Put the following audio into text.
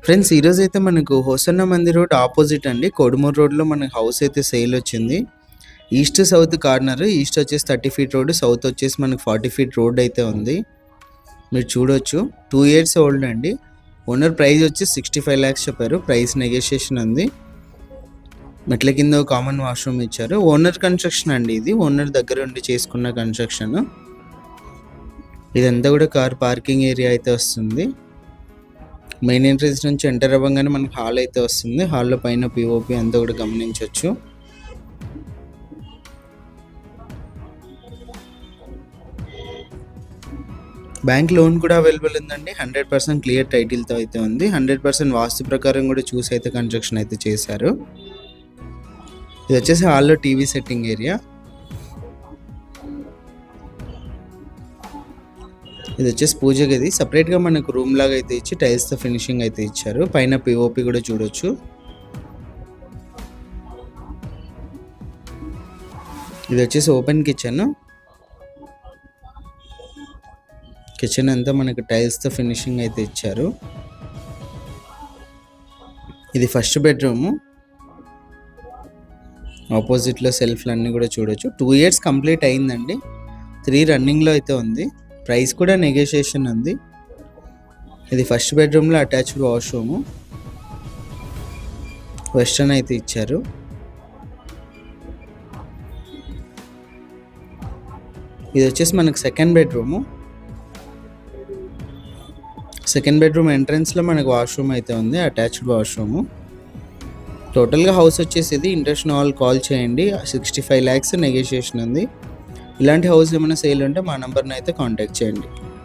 Friends ఈరోజైతే మనకు hosanna Mandir road opposite అండి. కోడుమూరు రోడ్లో మనకు హౌస్ అయితే సేల్ వచ్చింది. East south corner. ఈస్ట్ వచ్చేసి 30 ఫీట్ రోడ్, సౌత్ వచ్చేసి మనకు 40 ఫీట్ రోడ్ అయితే ఉంది. మీరు చూడొచ్చు 2 years ఓల్డ్ అండి. ఓనర్ ప్రైస్ వచ్చి 65 lakhs చెప్పారు. ప్రైస్ నెగోషియేషన్ ఉంది. మెట్ల కింద కామన్ వాష్రూమ్ ఇచ్చారు. ఓనర్ కన్స్ట్రక్షన్ అండి ఇది. ఓనర్ దగ్గర ఉండి చేసుకున్న కన్స్ట్రక్షన్. ఇదంతా కూడా కార్ పార్కింగ్ ఏరియా అయితే వస్తుంది. మెయిన్ ఎంట్రన్స్ నుంచి ఎంటర్ అవ్వగానే మనకి హాల్ అయితే వస్తుంది. హాల్లో పైన పిఓపి అంతా కూడా గమనించవచ్చు. బ్యాంక్ లోన్ కూడా అవైలబుల్ ఉందండి. 100% క్లియర్ టైటిల్తో అయితే ఉంది. 100% వాస్తు ప్రకారం కూడా చూసి అయితే కన్స్ట్రక్షన్ అయితే చేశారు. ఇది వచ్చేసి హాల్లో టీవీ సెట్టింగ్ ఏరియా. ఇది వచ్చేసి పూజ గది. సపరేట్గా మనకు రూమ్ లాగా అయితే ఇచ్చి టైల్స్తో ఫినిషింగ్ అయితే ఇచ్చారు. పైన పిఓపి కూడా చూడొచ్చు. ఇది వచ్చేసి ఓపెన్ కిచెన్. కిచెన్ అంతా మనకు టైల్స్తో ఫినిషింగ్ అయితే ఇచ్చారు. ఇది ఫస్ట్ బెడ్రూము. ఆపోజిట్లో సెల్ఫ్లు అన్నీ కూడా చూడొచ్చు. 2 years కంప్లీట్ అయిందండి. 3 రన్నింగ్లో అయితే ఉంది. ప్రైస్ కూడా నెగోషియేషన్ ఉంది. ఇది ఫస్ట్ బెడ్రూమ్లో అటాచ్డ్ వాష్రూము. వెస్టర్న్ అయితే ఇచ్చారు. ఇది వచ్చేసి మనకు సెకండ్ బెడ్రూము. సెకండ్ బెడ్రూమ్ ఎంట్రన్స్లో మనకు వాష్రూమ్ అయితే ఉంది, అటాచ్డ్ వాష్రూము. టోటల్గా హౌస్ వచ్చేసి ఇది. ఇంట్రెస్ట్ ఉన్న వాళ్ళు కాల్ చేయండి. 65 lakhs నెగోషియేషన్ ఉంది. ఇలాంటి హౌస్ ఏమైనా సేల్ ఉంటే మా నెంబర్ని అయితే కాంటాక్ట్ చేయండి.